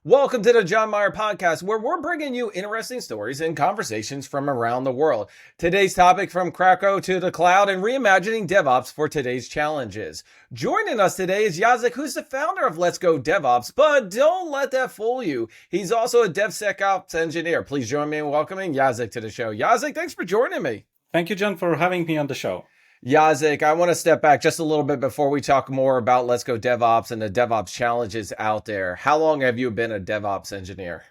Welcome to the John Myer podcast, where we're bringing you interesting stories and conversations from around the world. Today's topic: from Krakow to the cloud and reimagining DevOps for today's challenges. Joining us today is Jacek, who's the founder of Let's Go DevOps, but don't let that fool you. He's also a DevSecOps engineer. Please join me in welcoming Jacek to the show. Jacek, thanks for joining me. Thank you, John, for having me on the show. Jacek, I want to step back just a little bit before we talk more about Let's Go DevOps and the DevOps challenges out there. How long have you been a DevOps engineer?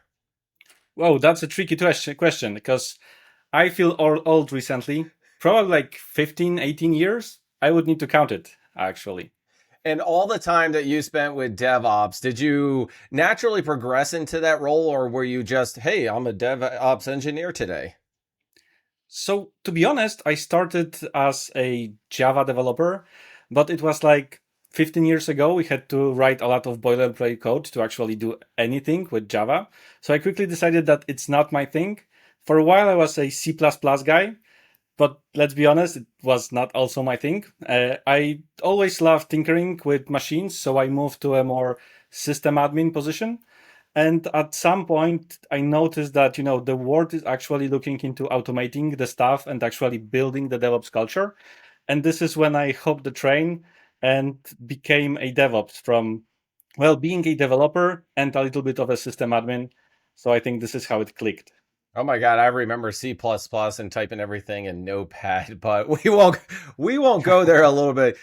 Whoa, that's a tricky question because I feel old recently. Probably like 15, 18 years. I would need to count it, actually. And all the time that you spent with DevOps, did you naturally progress into that role, or were you just, hey, I'm a DevOps engineer today? So, to be honest, I started as a Java developer, but it was like 15 years ago. We had to write a lot of boilerplate code to actually do anything with Java. So, I quickly decided that it's not my thing. For a while, I was a C++ guy, but let's be honest, it was not also my thing. I always loved tinkering with machines, so I moved to a more system admin position. And at some point, I noticed that, the world is actually looking into automating the stuff and actually building the DevOps culture. And this is when I hopped the train and became a DevOps from, well, being a developer and a little bit of a system admin. So I think this is how it clicked. Oh my God, I remember C++ and typing everything in Notepad, but we won't go there a little bit.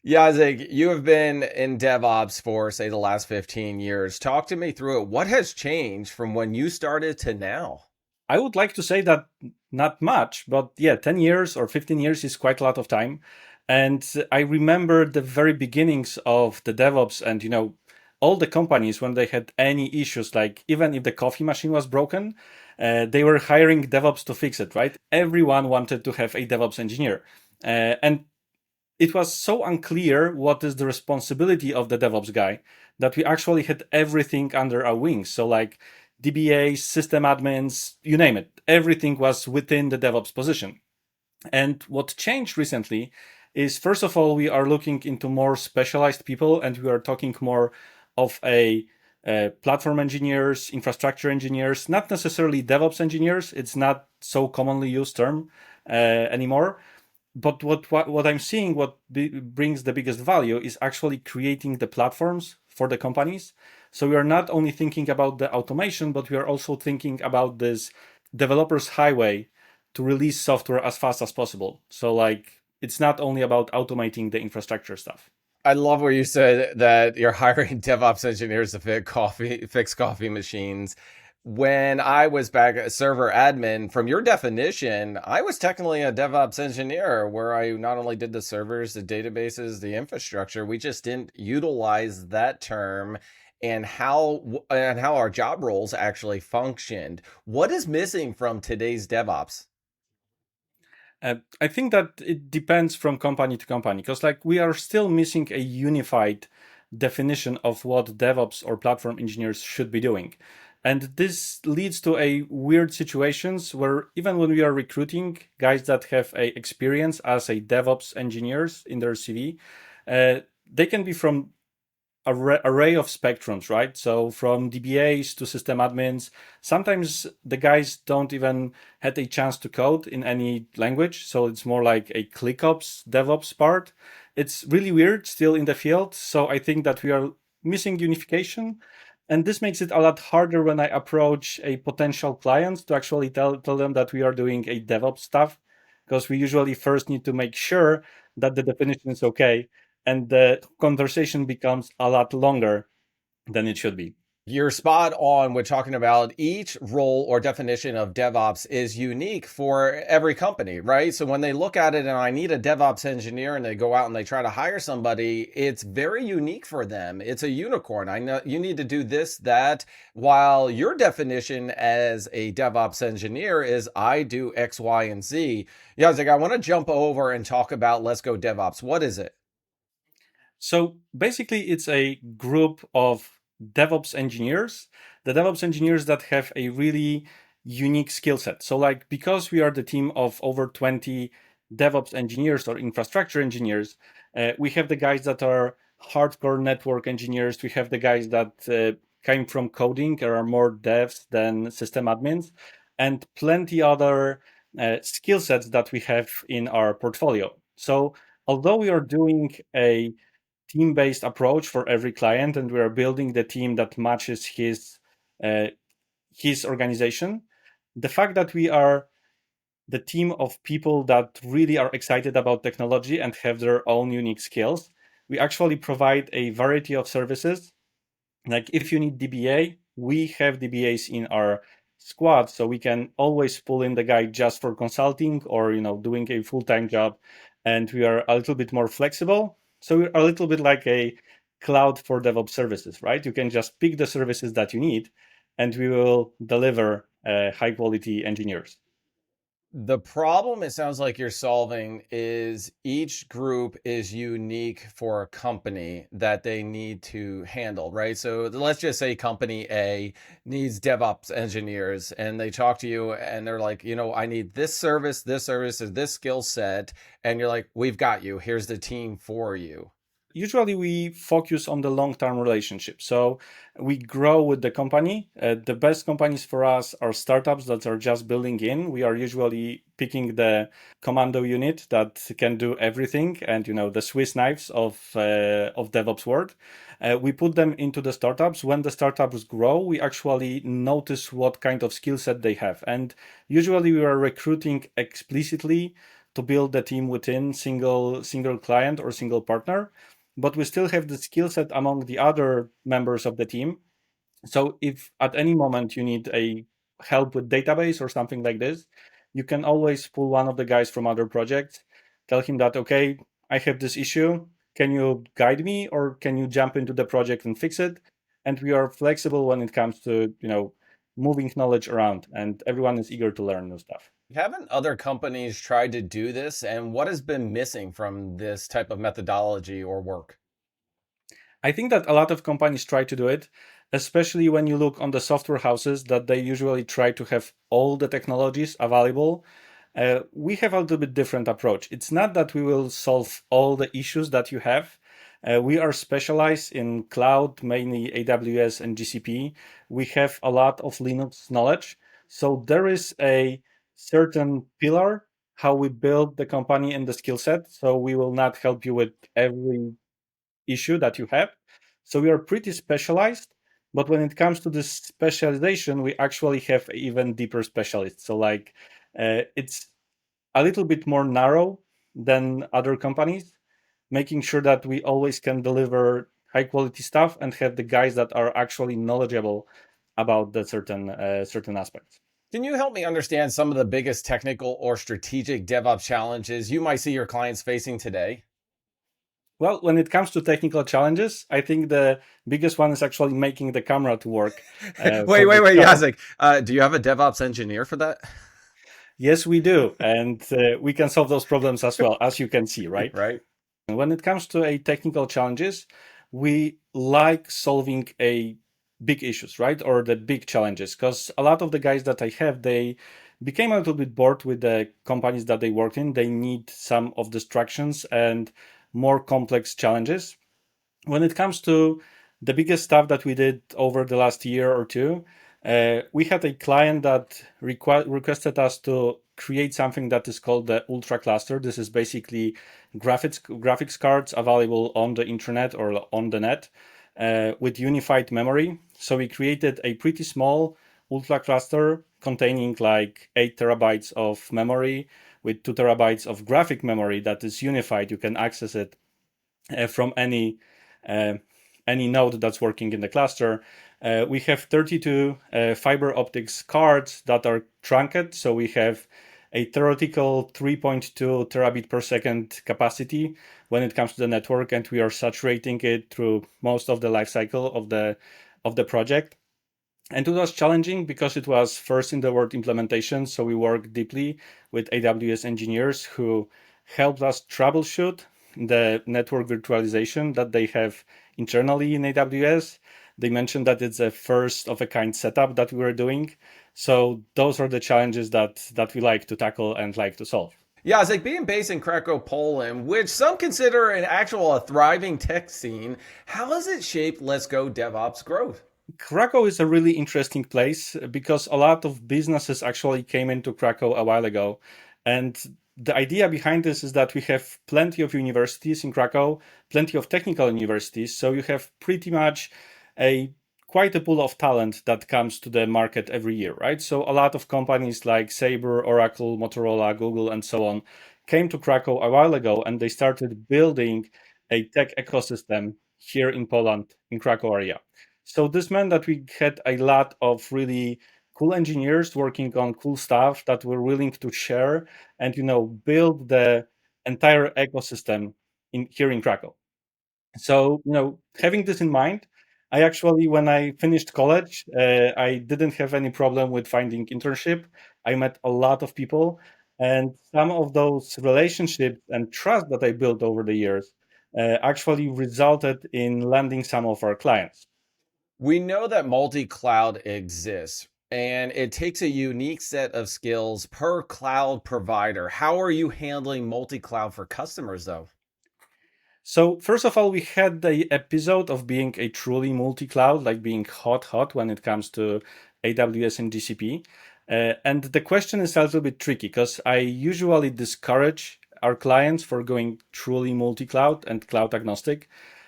Jacek, you have been in DevOps for, say, the last 15 years. Talk to me through it. What has changed from when you started to now? I would like to say that not much, but yeah, 10 years or 15 years is quite a lot of time. And I remember the very beginnings of the DevOps and, all the companies when they had any issues, like even if the coffee machine was broken, they were hiring DevOps to fix it, right? Everyone wanted to have a DevOps engineer. And it was so unclear what is the responsibility of the DevOps guy that we actually had everything under our wings. So like DBAs, system admins, you name it, everything was within the DevOps position. And what changed recently is, first of all, we are looking into more specialized people and we are talking more of a platform engineers, infrastructure engineers, not necessarily DevOps engineers. It's not so commonly used term anymore. But what I'm seeing, brings the biggest value is actually creating the platforms for the companies. So we are not only thinking about the automation, but we are also thinking about this developers highway to release software as fast as possible. So like, it's not only about automating the infrastructure stuff. I love where you said that you're hiring DevOps engineers to fix coffee machines. When I was back a server admin, from your definition, I was technically a DevOps engineer where I not only did the servers, the databases, the infrastructure, we just didn't utilize that term and how our job roles actually functioned. What is missing from today's DevOps? I think that it depends from company to company because like we are still missing a unified definition of what DevOps or platform engineers should be doing. And this leads to a weird situations where even when we are recruiting guys that have a experience as a DevOps engineers in their CV, they can be from array of spectrums, right? So from DBAs to system admins, sometimes the guys don't even had a chance to code in any language. So it's more like a ClickOps DevOps part. It's really weird still in the field. So I think that we are missing unification. And this makes it a lot harder when I approach a potential client to actually tell them that we are doing a DevOps stuff, because we usually first need to make sure that the definition is okay and the conversation becomes a lot longer than it should be. You're spot on with talking about each role or definition of DevOps is unique for every company, right? So when they look at it and I need a DevOps engineer and they go out and they try to hire somebody, it's very unique for them. It's a unicorn. I know you need to do this, that, while your definition as a DevOps engineer is I do X, Y, and Z. Yeah, I was like, I want to jump over and talk about Let's Go DevOps. What is it? So basically, it's a group of DevOps engineers, the DevOps engineers that have a really unique skill set. So, like, because we are the team of over 20 DevOps engineers or infrastructure engineers, we have the guys that are hardcore network engineers. We have the guys that came from coding. There are more devs than system admins, and plenty other skill sets that we have in our portfolio. So although we are doing a team-based approach for every client, and we are building the team that matches uh, his organization, the fact that we are the team of people that really are excited about technology and have their own unique skills, we actually provide a variety of services. Like if you need DBA, we have DBAs in our squad, so we can always pull in the guy just for consulting or doing a full-time job, and we are a little bit more flexible. So we're a little bit like a cloud for DevOps services, right? You can just pick the services that you need, and we will deliver high-quality engineers. The problem it sounds like you're solving is each group is unique for a company that they need to handle, right? So let's just say company A needs DevOps engineers and they talk to you and they're like, I need this service, and this skill set. And you're like, we've got you. Here's the team for you. Usually we focus on the long-term relationship. So we grow with the company. The best companies for us are startups that are just building in. We are usually picking the commando unit that can do everything, and the Swiss knives of DevOps world. We put them into the startups. When the startups grow, we actually notice what kind of skill set they have, and usually we are recruiting explicitly to build the team within single client or single partner, but we still have the skill set among the other members of the team. So if at any moment you need a help with database or something like this, you can always pull one of the guys from other projects, tell him that, okay, I have this issue. Can you guide me, or can you jump into the project and fix it? And we are flexible when it comes to, moving knowledge around, and everyone is eager to learn new stuff. Haven't other companies tried to do this? And what has been missing from this type of methodology or work? I think that a lot of companies try to do it, especially when you look on the software houses, that they usually try to have all the technologies available. We have a little bit different approach. It's not that we will solve all the issues that you have. We are specialized in cloud, mainly AWS and GCP. We have a lot of Linux knowledge. So there is a certain pillar how we build the company and the skill set. So we will not help you with every issue that you have. So we are pretty specialized, but when it comes to this specialization, we actually have even deeper specialists. So it's a little bit more narrow than other companies, making sure that we always can deliver high quality stuff and have the guys that are actually knowledgeable about the certain aspects. Can you help me understand some of the biggest technical or strategic DevOps challenges you might see your clients facing today? Well, when it comes to technical challenges, I think the biggest one is actually making the camera to work Wait, for wait, the wait, show. Jacek. Do you have a DevOps engineer for that? Yes, we do. And we can solve those problems as well, as you can see, right? Right. When it comes to a technical challenges, we like solving a big issues, right? Or the big challenges, because a lot of the guys that I have, they became a little bit bored with the companies that they worked in. They need some of distractions and more complex challenges. When it comes to the biggest stuff that we did over the last year or two, we had a client that requested us to create something that is called the Ultra Cluster. This is basically graphics cards available on the internet or on the net with unified memory. So we created a pretty small Ultra Cluster containing like 8 terabytes of memory with 2 terabytes of graphic memory that is unified. You can access it from uh, any node that's working in the cluster. We have 32 fiber optics cards that are trunked, so we have a theoretical 3.2 terabit per second capacity when it comes to the network, and we are saturating it through most of the life cycle of the project. And it was challenging because it was first in the world implementation, so we worked deeply with AWS engineers who helped us troubleshoot the network virtualization that they have internally in AWS. They mentioned that it's a first of a kind setup that we were doing. So those are the challenges that we like to tackle and like to solve. Yeah, it's like being based in Krakow, Poland, which some consider an actual a thriving tech scene. How has it shaped Let's Go DevOps growth? Krakow is a really interesting place because a lot of businesses actually came into Krakow a while ago. And the idea behind this is that we have plenty of universities in Krakow, plenty of technical universities. So you have pretty much a quite a pool of talent that comes to the market every year, right? So a lot of companies like Sabre, Oracle, Motorola, Google, and so on came to Krakow a while ago and they started building a tech ecosystem here in Poland, in Krakow area. So this meant that we had a lot of really cool engineers working on cool stuff that were willing to share and build the entire ecosystem in here in Krakow. So having this in mind, I actually when I finished college, I didn't have any problem with finding internship. I met a lot of people, and some of those relationships and trust that I built over the years actually resulted in landing some of our clients. We know that multi-cloud exists and it takes a unique set of skills per cloud provider. How are you handling multi-cloud for customers though? So first of all, we had the episode of being a truly multi-cloud, like being hot when it comes to AWS and GCP. And the question is a little bit tricky because I usually discourage our clients for going truly multi-cloud and cloud agnostic.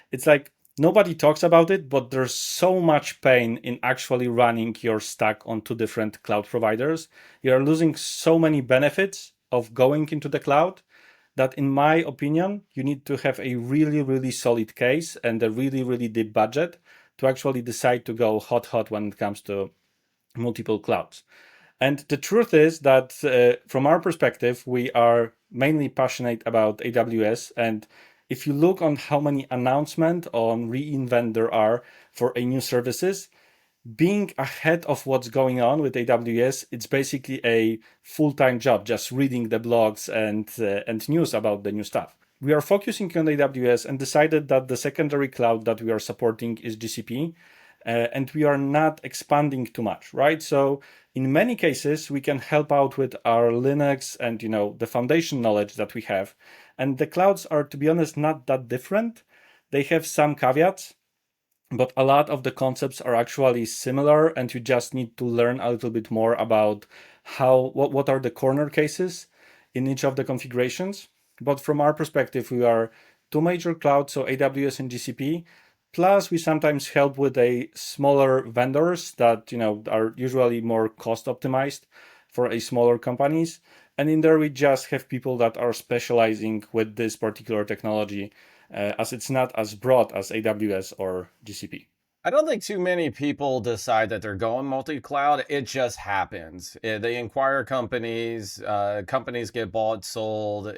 It's like nobody talks about it, but there's so much pain in actually running your stack on two different cloud providers. You're losing so many benefits of going into the cloud that in my opinion you need to have a really really solid case and a really really deep budget to actually decide to go hot when it comes to multiple clouds. And the truth is that from our perspective we are mainly passionate about AWS, and if you look on how many announcements on reinvent there are for a new services, being ahead of what's going on with AWS, it's basically a full-time job, just reading the blogs and news about the new stuff. We are focusing on AWS and decided that the secondary cloud that we are supporting is GCP, and we are not expanding too much, right? So in many cases, we can help out with our Linux and the foundation knowledge that we have. And the clouds are, to be honest, not that different. They have some caveats, but a lot of the concepts are actually similar, and you just need to learn a little bit more about what are the corner cases in each of the configurations. But from our perspective, we are two major clouds, so AWS and GCP. Plus, we sometimes help with a smaller vendors that are usually more cost optimized for a smaller companies. And in there, we just have people that are specializing with this particular technology, as it's not as broad as AWS or GCP. I don't think too many people decide that they're going multi-cloud. It just happens. They inquire companies. Companies get bought, sold.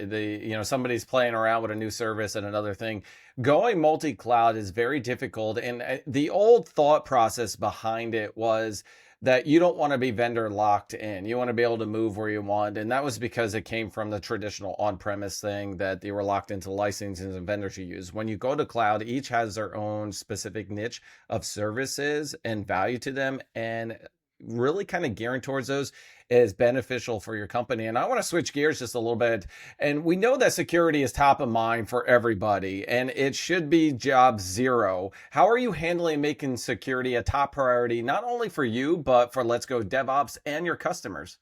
Somebody's playing around with a new service and another thing. Going multi-cloud is very difficult. And the old thought process behind it was that you don't want to be vendor locked in. You want to be able to move where you want. And that was because it came from the traditional on-premise thing that they were locked into licenses and vendors you use. When you go to cloud, each has their own specific niche of services and value to them, and really kind of gearing towards those is beneficial for your company. And I want to switch gears just a little bit. And we know that security is top of mind for everybody, and it should be job zero. How are you handling making security a top priority, not only for you, but for Let's Go DevOps and your customers?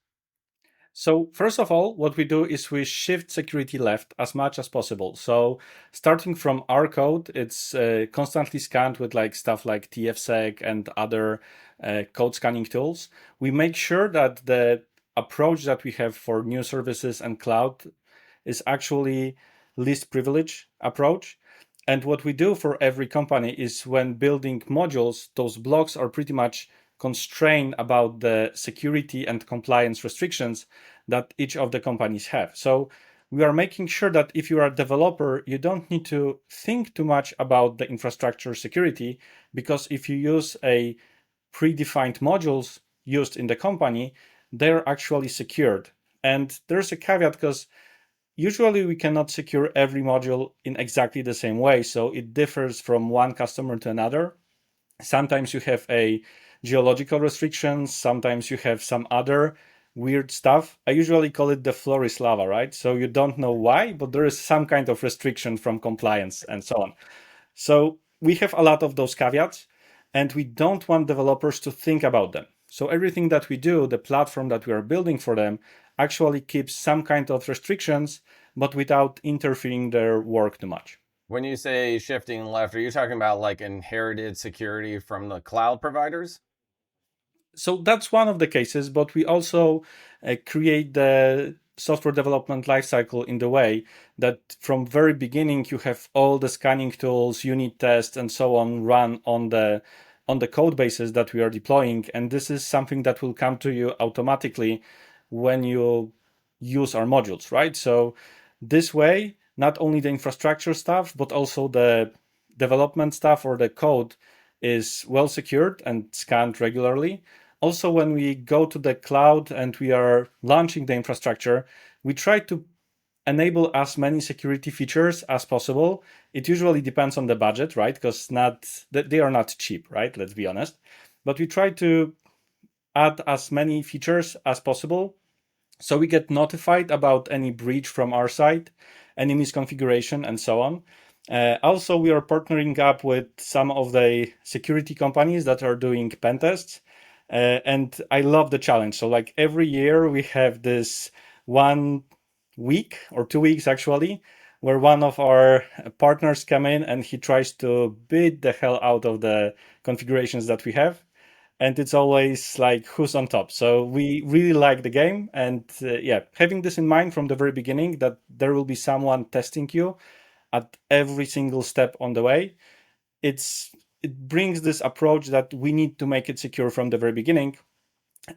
So first of all, what we do is we shift security left as much as possible. So starting from our code, it's constantly scanned with like stuff like TFSec and other code scanning tools. We make sure that the approach that we have for new services and cloud is actually least privilege approach. And what we do for every company is when building modules, those blocks are pretty much constrained about the security and compliance restrictions that each of the companies have. So we are making sure that if you are a developer, you don't need to think too much about the infrastructure security, because if you use a predefined modules used in the company, they're actually secured. And there's a caveat because usually we cannot secure every module in exactly the same way. So it differs from one customer to another. Sometimes you have a geological restrictions. Sometimes you have some other weird stuff. I usually call it the floor is lava, right? So you don't know why, but there is some kind of restriction from compliance and so on. So we have a lot of those caveats. and we don't want developers to think about them. So everything that we do, the platform that we are building for them, actually keeps some kind of restrictions, but without interfering their work too much. When you say shifting left, are you talking about like inherited security from the cloud providers? So that's one of the cases, but we also create the software development lifecycle in the way that from very beginning you have all the scanning tools, unit tests, and so on run on the code bases that we are deploying, and this is something that will come to you automatically when you use our modules, right? So this way, not only the infrastructure stuff, but also the development stuff or the code is well secured and scanned regularly. Also, when we go to the cloud and we are launching the infrastructure, we try to enable as many security features as possible. It usually depends on the budget, right? Because not they are not cheap, right? Let's be honest. But we try to add as many features as possible so we get notified about any breach from our side, any misconfiguration, and so on. Also, we are partnering up with some of the security companies that are doing pen tests. And I love the challenge. So, like every year, we have this 1 week or 2 weeks actually, where one of our partners come in and he tries to beat the hell out of the configurations that we have, and it's always like who's on top. So we really like the game, and yeah, having this in mind from the very beginning that there will be someone testing you at every single step on the way, it brings this approach that we need to make it secure from the very beginning.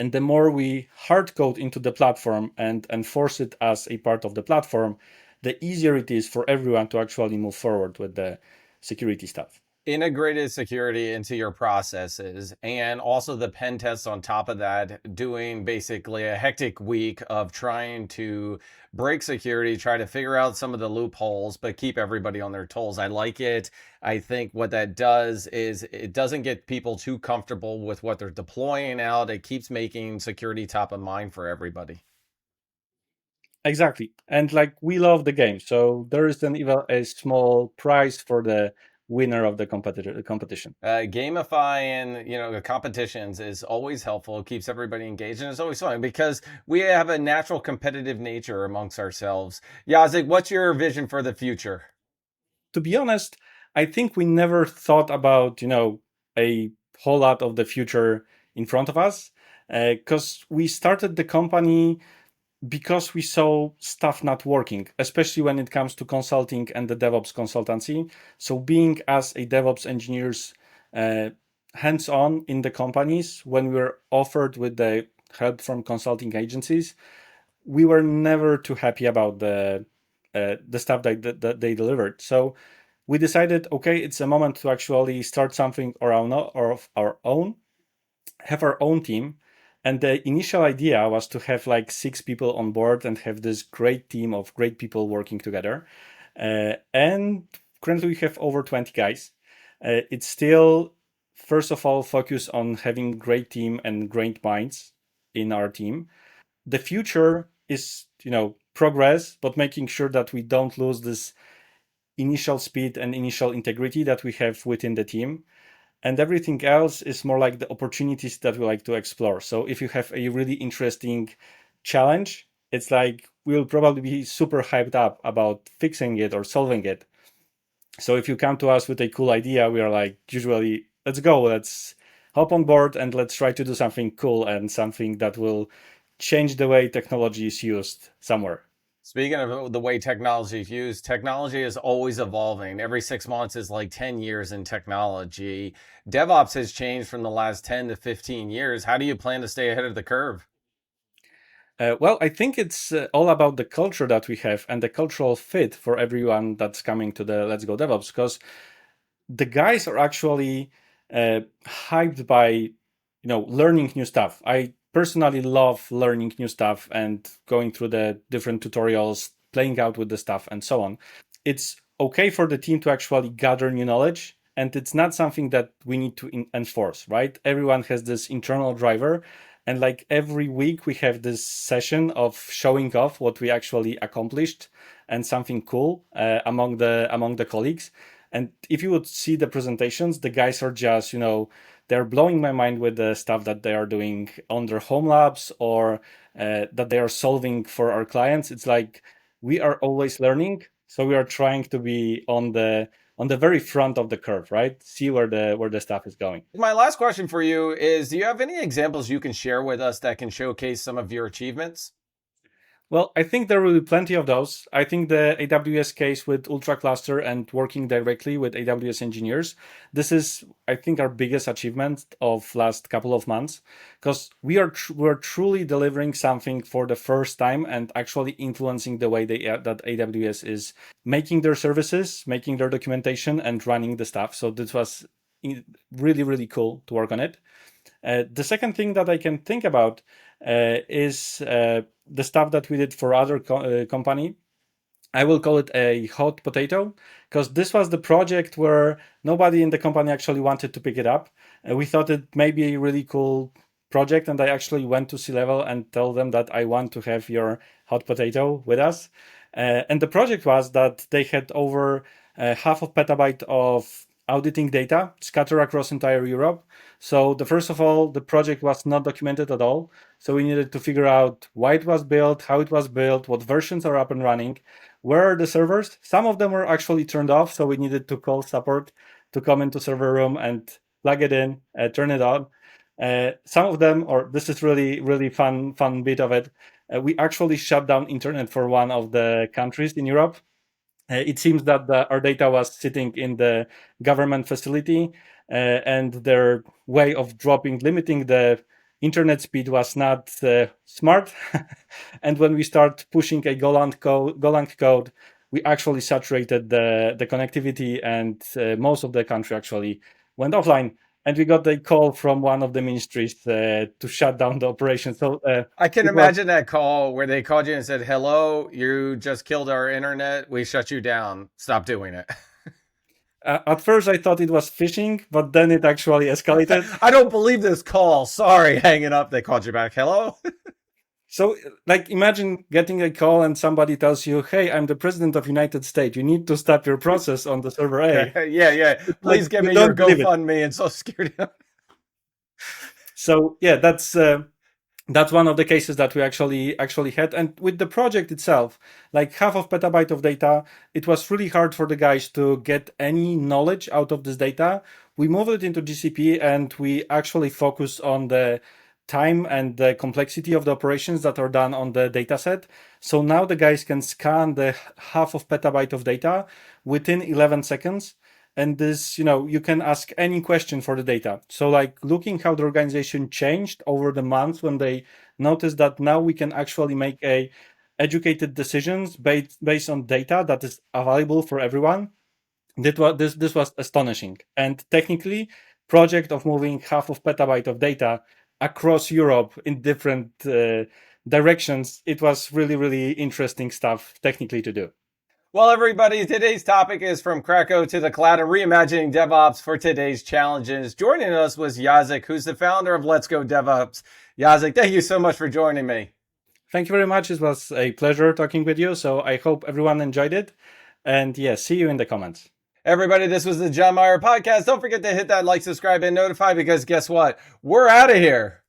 And the more we hard code into the platform and enforce it as a part of the platform, the easier it is for everyone to actually move forward with the security stuff. Integrated security into your processes, and also the pen tests on top of that, doing basically a hectic week of trying to break security, try to figure out some of the loopholes, but keep everybody on their toes. I like it. I think what that does is it doesn't get people too comfortable with what they're deploying out. It keeps making security top of mind for everybody. Exactly. And like we love the game. So there is then even a small prize for the winner of the competition. Gamifying, the competitions is always helpful. It keeps everybody engaged, and it's always fun because we have a natural competitive nature amongst ourselves. Jacek, what's your vision for the future? To be honest, I think we never thought about, a whole lot of the future in front of us because we started the company because we saw stuff not working, especially when it comes to consulting and the DevOps consultancy. So being as a DevOps engineers hands-on in the companies, when we were offered with the help from consulting agencies, we were never too happy about the stuff that they delivered. So we decided, okay, it's a moment to actually start something of our own, have our own team. And the initial idea was to have like 6 people on board and have this great team of great people working together. And currently we have over 20 guys. It's still, first of all, focus on having great team and great minds in our team. The future is, progress, but making sure that we don't lose this initial speed and initial integrity that we have within the team, and everything else is more like the opportunities that we like to explore. So if you have a really interesting challenge, it's like we'll probably be super hyped up about fixing it or solving it. So if you come to us with a cool idea, we are like, usually, let's go, let's hop on board and let's try to do something cool and something that will change the way technology is used somewhere. Speaking of the way technology is used, technology is always evolving. Every 6 months is like 10 years in technology. DevOps has changed from the last 10 to 15 years. How do you plan to stay ahead of the curve? Well, I think it's all about the culture that we have and the cultural fit for everyone that's coming to the Let's Go DevOps, because the guys are actually hyped by learning new stuff. I personally love learning new stuff and going through the different tutorials, playing out with the stuff, and so on. It's okay for the team to actually gather new knowledge, and it's not something that we need to enforce, right? Everyone has this internal driver, and like every week we have this session of showing off what we actually accomplished and something cool among the colleagues. And if you would see the presentations, the guys are just they're blowing my mind with the stuff that they are doing on their home labs or that they are solving for our clients. It's like we are always learning, so we are trying to be on the very front of the curve, right? See where the stuff is going. My last question for you is, do you have any examples you can share with us that can showcase some of your achievements? Well, I think there will be plenty of those. I think the AWS case with Ultra Cluster and working directly with AWS engineers, this is, I think, our biggest achievement of last couple of months, because we're truly delivering something for the first time and actually influencing the way that AWS is making their services, making their documentation, and running the stuff. So this was really, really cool to work on it. The second thing that I can think about is the stuff that we did for other company. I will call it a hot potato, because this was the project where nobody in the company actually wanted to pick it up. We thought it may be a really cool project, and I actually went to C-level and told them that I want to have your hot potato with us. And the project was that they had over half of petabyte of auditing data scattered across entire Europe. So first of all, the project was not documented at all. So we needed to figure out why it was built, how it was built, what versions are up and running, where are the servers. Some of them were actually turned off, so we needed to call support to come into server room and plug it in, turn it on. Some of them, or this is really, really fun bit of it, we actually shut down internet for one of the countries in Europe. It seems that our data was sitting in the government facility, and their way of limiting the internet speed was not smart. And when we start pushing a Golang code, we actually saturated the connectivity, and most of the country actually went offline. And we got a call from one of the ministries to shut down the operation. So I can imagine that call where they called you and said, "Hello, you just killed our internet. We shut you down. Stop doing it." At first, I thought it was phishing, but then it actually escalated. I don't believe this call. Sorry, hanging up. They called you back. Hello? So, like, imagine getting a call and somebody tells you, "Hey, I'm the president of United States. You need to stop your process on the server A." Yeah. Please Like, give you me your don't believe it. GoFundMe and Social Security. So, yeah, that's one of the cases that we actually had. And with the project itself, like half of petabyte of data, it was really hard for the guys to get any knowledge out of this data. We moved it into GCP, and we actually focus on the time and the complexity of the operations that are done on the data set. So now the guys can scan the half of petabyte of data within 11 seconds. And this, you can ask any question for the data. So like looking how the organization changed over the months when they noticed that now we can actually make educated decisions based on data that is available for everyone. This was astonishing. And technically, project of moving half of petabyte of data across Europe in different directions, it was really, really interesting stuff technically to do. Well, everybody, today's topic is from Krakow to the cloud and reimagining DevOps for today's challenges. Joining us was Jacek, who's the founder of Let's Go DevOps. Jacek, thank you so much for joining me. Thank you very much. It was a pleasure talking with you. So I hope everyone enjoyed it. And yeah, see you in the comments. Everybody, this was the John Myer podcast. Don't forget to hit that like, subscribe, and notify, because guess what? We're out of here.